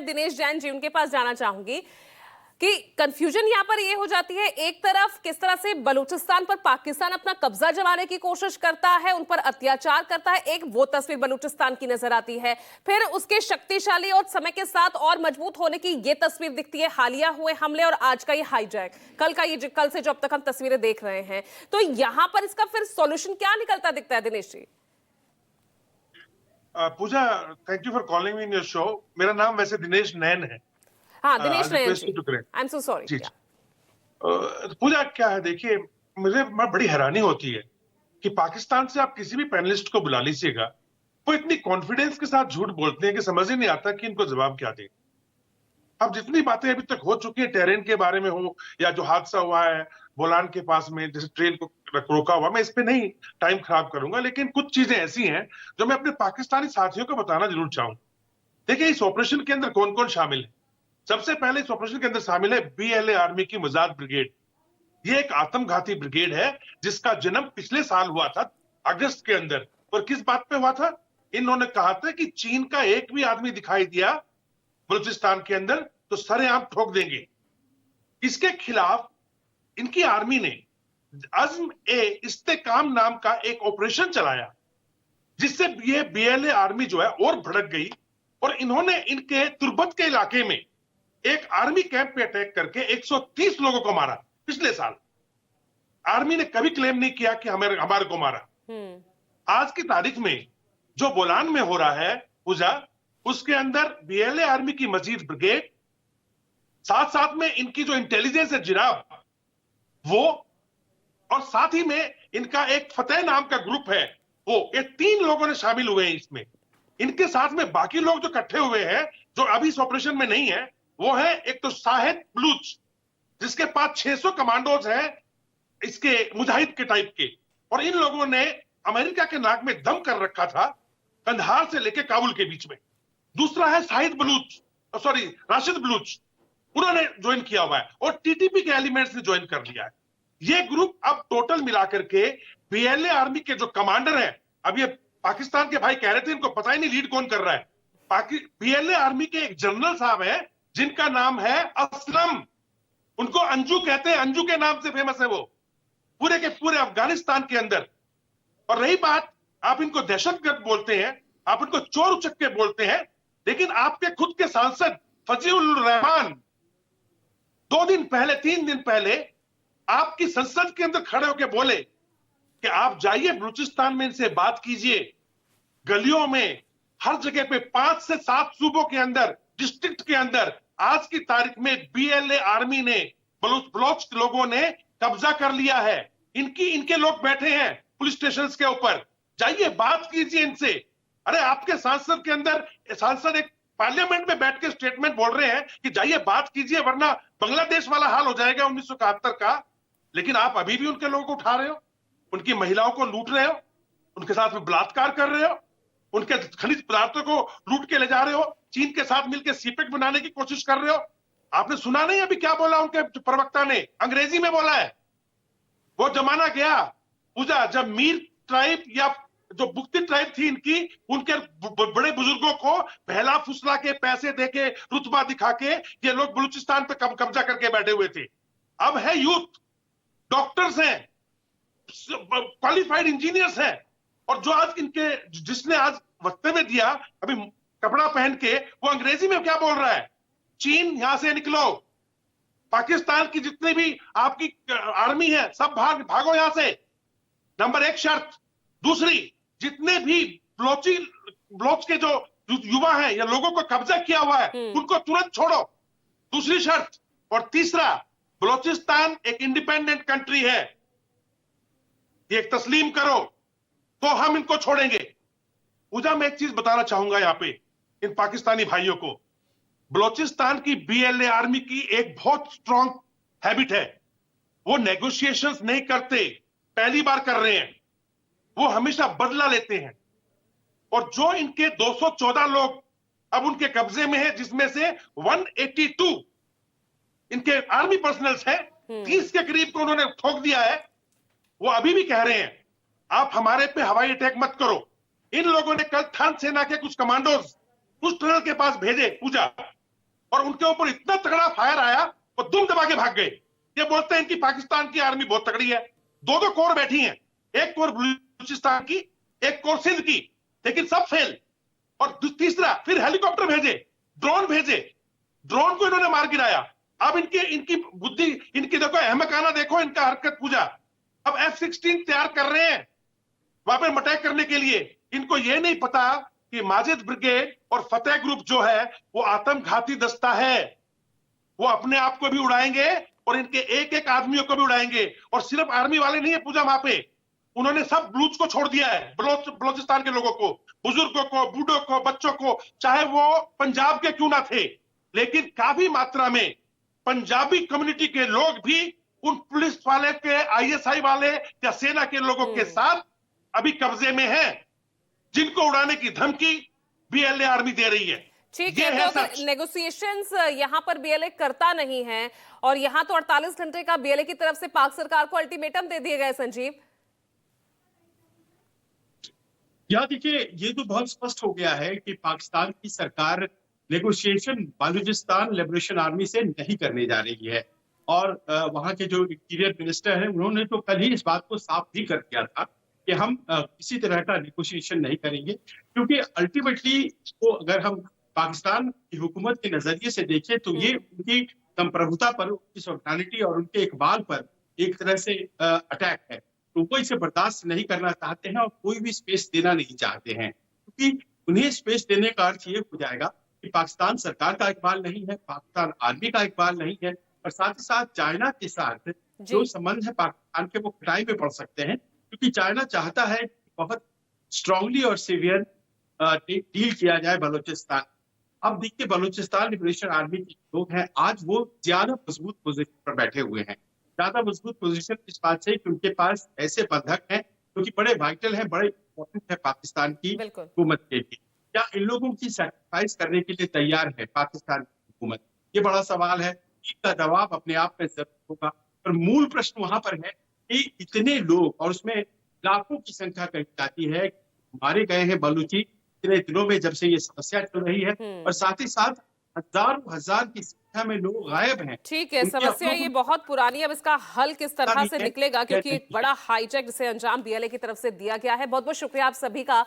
दिनेश जैन जी, उनके पास जाना चाहूंगी कि कंफ्यूजन यहां पर ये हो जाती है, एक तरफ किस तरह से बलूचिस्तान पर पाकिस्तान अपना कब्जा जमाने की कोशिश करता है, उन पर अत्याचार करता है, एक वो तस्वीर बलूचिस्तान की नजर आती है, फिर उसके शक्तिशाली और समय के साथ और मजबूत होने की ये तस्वीर दिखती है, हालिया हुए हमले और आज का ये हाईजैक, कल से जो अब तक हम तस्वीरें देख रहे हैं। तो यहां पर इसका फिर सॉल्यूशन क्या निकलता दिखता है Dinesh ji? Pooja, thank you for calling me in your show. मेरा नाम वैसे दिनेश नैन है। हाँ, Dinesh Nayan ji, I I am so sorry. जी। पूजा, क्या है, देखिए, मुझे बड़ी हैरानी होती है कि पाकिस्तान से आप किसी भी पैनलिस्ट को बुला लीजिएगा, वो इतनी कॉन्फिडेंस के साथ झूठ बोलते हैं कि समझ ही नहीं आता कि इनको जवाब क्या दें। अब जितनी बातें अभी तक हो चुकी है, टेरेन के बारे में हो या जो हादसा हुआ है बोलान के पास में, जैसे ट्रेन को रोका हुआ, मैं इस पे नहीं टाइम खराब करूंगा, लेकिन कुछ चीजें ऐसी हैं जो मैं अपने पाकिस्तानी साथियों को बताना जरूर चाहूं। देखिए, इस ऑपरेशन के अंदर कौन कौन शामिल है। सबसे पहले इस ऑपरेशन के अंदर शामिल है बीएलए आर्मी की मुजाद ब्रिगेड। ये एक आत्मघाती ब्रिगेड है जिसका जन्म पिछले साल हुआ था, अगस्त के अंदर। और किस बात पे हुआ था? इन्होंने कहा था कि चीन का एक भी आदमी दिखाई दिया बलूचिस्तान के अंदर तो सरेआम ठोक देंगे। इसके खिलाफ इनकी आर्मी ने अज़्म ए इस्तेकाम नाम का एक ऑपरेशन चलाया, जिससे ये बीएलए आर्मी जो है और भड़क गई और इन्होंने इनके तुर्बत के इलाके में एक आर्मी कैंप पे अटैक करके 130 लोगों को मारा। पिछले साल आर्मी ने कभी क्लेम नहीं किया कि हमारे को मारा। आज की तारीख में जो बोलान में हो रहा है पूजा, उसके अंदर बीएलए आर्मी की मजीद ब्रिगेड, साथ साथ में इनकी जो इंटेलिजेंस है जिराब, वो, और साथ ही में इनका एक फतेह नाम का ग्रुप है, वो, ये 3 लोगों ने शामिल हुए हैं इसमें। इनके साथ में बाकी लोग जो इकट्ठे हुए हैं, जो अभी इस ऑपरेशन में नहीं है, वो है एक तो शाहिद बलूच, जिसके पास 600 कमांडोज हैं इसके मुजाहिद के टाइप के, और इन लोगों ने अमेरिका के नाक में दम कर रखा था कंधार से लेकर काबुल के बीच में। दूसरा है शाहिद बलूच, सॉरी राशिद बलूच, उन्होंने ज्वाइन किया हुआ है, और टीटीपी के एलिमेंट्स ने ज्वाइन कर लिया है। ये ग्रुप अब टोटल मिलाकर के बीएलए आर्मी के जो कमांडर हैं, अब ये पाकिस्तान के भाई कह रहे थे इनको पता ही नहीं लीड कौन कर रहा है। बीएलए आर्मी के एक जनरल साहब हैं जिनका नाम है असलम, उनको अंजू कहते हैं, अंजू के नाम से फेमस है वो पूरे के पूरे अफगानिस्तान के अंदर। और रही बात, आप इनको दहशतगर्द बोलते हैं, आप इनको चोर उचक्के बोलते हैं, लेकिन आपके खुद के सांसद फजीउल रहमान 2 दिन पहले, 3 दिन पहले आपकी संसद के अंदर खड़े होकर बोले कि आप जाइए बलूचिस्तान में, इनसे बात कीजिए, गलियों में, हर जगह पे 5 से 7 सूबों के अंदर, डिस्ट्रिक्ट के अंदर आज की तारीख में बीएलए आर्मी ने, बलोच लोगों ने कब्जा कर लिया है। इनके लोग बैठे हैं पुलिस स्टेशन के ऊपर, जाइए बात कीजिए इनसे। अरे आपके सांसद के अंदर, सांसद एक पार्लियामेंट में बैठ के स्टेटमेंट बोल रहे हैं कि जाइए बात कीजिए वरना बांग्लादेश वाला हाल हो जाएगा 1971 का, लेकिन आप अभी भी उनके लोगों को उठा रहे हो, उनकी महिलाओं को लूट रहे हो, उनके साथ में बलात्कार कर रहे हो, उनके खनिज पदार्थों को लूट के ले जा रहे हो, चीन के साथ मिलकर सीपेक बनाने की कोशिश कर रहे हो। आपने सुना नहीं अभी क्या बोला उनके प्रवक्ता ने? अंग्रेजी में बोला है। वो जमाना गया पूजा जब मीर ट्राइब या जो बुख्ती ट्राइब थी इनकी, उनके बड़े बुजुर्गों को बहला फुसला के, पैसे देके, रुतबा दिखा के ये लोग बलूचिस्तान पे कब्जा करके बैठे हुए थे। अब है यूथ, डॉक्टर्स हैं, क्वालिफाइड इंजीनियर्स हैं, और जो आज इनके, जिसने आज वक्तव्य दिया अभी कपड़ा पहन के, वो अंग्रेजी में क्या बोल रहा है? चीन यहां से निकलो, पाकिस्तान की जितनी भी आपकी आर्मी है सब भागो यहां से, नंबर 1 शर्त। दूसरी, जितने भी बलोच के जो युवा हैं या लोगों को कब्जा किया हुआ है उनको तुरंत छोड़ो, दूसरी शर्त। और तीसरा, बलोचिस्तान एक इंडिपेंडेंट कंट्री है, ये तस्लीम करो तो हम इनको छोड़ेंगे। पूजा, मैं एक चीज बताना चाहूंगा यहां पे इन पाकिस्तानी भाइयों को, बलोचिस्तान की बीएलए आर्मी की एक बहुत स्ट्रांग हैबिट है, वो नेगोशिएशंस नहीं करते, पहली बार कर रहे हैं, वो हमेशा बदला लेते हैं। और जो इनके 214 लोग अब उनके कब्जे में है, जिसमें से 182 इनके आर्मी पर्सनल्स हैं, 30 के करीब को उन्होंने ठोक दिया है, वो अभी भी कह रहे हैं आप हमारे पे हवाई अटैक मत करो। इन लोगों ने कल थान सेना के कुछ कमांडोज उस टनल के पास भेजे पूजा, और उनके ऊपर इतना तगड़ा फायर आया वो दुम दबा के भाग गए। ये बोलते हैं कि पाकिस्तान की आर्मी बहुत तगड़ी है। दो दो कोर बैठी हैं, एक कोर बलूचिस्तान की, एक कोर सिंध की, लेकिन सब फेल। और तीसरा फिर हेलीकॉप्टर भेजे, ड्रोन भेजे, ड्रोन को इन्होंने मार गिराया। अब इनकी बुद्धि, इनकी देखो अहमकाना, देखो इनका हरकत पूजा। अब F-16 तैयार कर रहे हैं वहां पर अटैक करने के लिए। इनको ये नहीं पता कि माजिद ब्रिगेड और फतेह ग्रुप जो है वो आत्मघाती दस्ता है। वो अपने आप को भी उड़ाएंगे और इनके एक एक आदमियों को भी उड़ाएंगे। और सिर्फ आर्मी वाले नहीं है पूजा, वहां पे उन्होंने सब बलूच को छोड़ दिया है, बलोचिस्तान के लोगों को, बुजुर्गों को, बूढ़ों को, बच्चों को, चाहे वो पंजाब के क्यों ना थे। लेकिन काफी मात्रा में पंजाबी कम्युनिटी के लोग भी उन पुलिस वाले के, ISI वाले या सेना के लोगों के साथ अभी कब्जे में हैं, जिनको उड़ाने की धमकी BLA आर्मी दे रही है। ठीक ये है, है तो सच। नेगोशिएशंस यहाँ पर BLA करता नहीं है और यहाँ तो 48 घंटे का BLA की तरफ से पाक सरकार को अल्टीमेटम दे दिए गए। संजीव, या देखिए, ये तो बहुत स्पष्ट हो गया है कि पाकिस्तान की सरकार नेगोशिएशन बलूचिस्तान लिबरेशन आर्मी से नहीं करने जा रही है। और वहां के जो इंटीरियर मिनिस्टर हैं उन्होंने तो कल ही इस बात को साफ भी कर दिया था कि हम किसी तरह का नेगोशिएशन नहीं करेंगे, क्योंकि अल्टीमेटली तो अगर हम पाकिस्तान की हुकूमत के नजरिए से देखें तो ये उनकी संप्रभुता पर, उनकी सॉवरेनिटी और उनके इकबाल पर एक तरह से अटैक है। तो वो इसे बर्दाश्त नहीं करना चाहते हैं और कोई भी स्पेस देना नहीं चाहते हैं, क्योंकि उन्हें स्पेस देने का अर्थ ये हो जाएगा कि पाकिस्तान सरकार का इकबाल नहीं है, पाकिस्तान आर्मी का इकबाल नहीं है, और साथ ही साथ चाइना के साथ जो संबंध है पाकिस्तान के वो खटाई में पड़ सकते हैं, क्योंकि चाइना चाहता है कि बहुत स्ट्रांगली और सीवियर डील किया जाए बलूचिस्तान। अब देखिए, बलूचिस्तान लिबरेशन आर्मी के लोग हैं, आज वो ज्यादा मजबूत पोजीशन पर बैठे हुए हैं। ज्यादा मजबूत पोजीशन इस बात से कि उनके पास ऐसे बंधक हैं जो कि बड़े वाइटल हैं, बड़े इंपॉर्टेंट है पाकिस्तान की हुकूमत के लिए। क्या इन लोगों की सैक्रिफाइस करने के लिए तैयार है पाकिस्तान की हुकूमत? ये बड़ा सवाल है, इसका जवाब अपने आप में जरूर होगा। पर मूल प्रश्न वहां पर है कि इतने लोग, और उसमें लाखों की संख्या कही जाती है, मारे गए हैं बलूची इतने दिनों में जब से ये समस्या चल रही है, और साथ ही साथ हजारों हजार की संख्या में लोग गायब हैं। ठीक है, समस्या ये बहुत पुरानी है। अब इसका हल किस तरह से निकलेगा, क्योंकि एक बड़ा हाईजैक जिसे अंजाम BLA की तरफ से दिया गया है। बहुत बहुत शुक्रिया आप सभी का।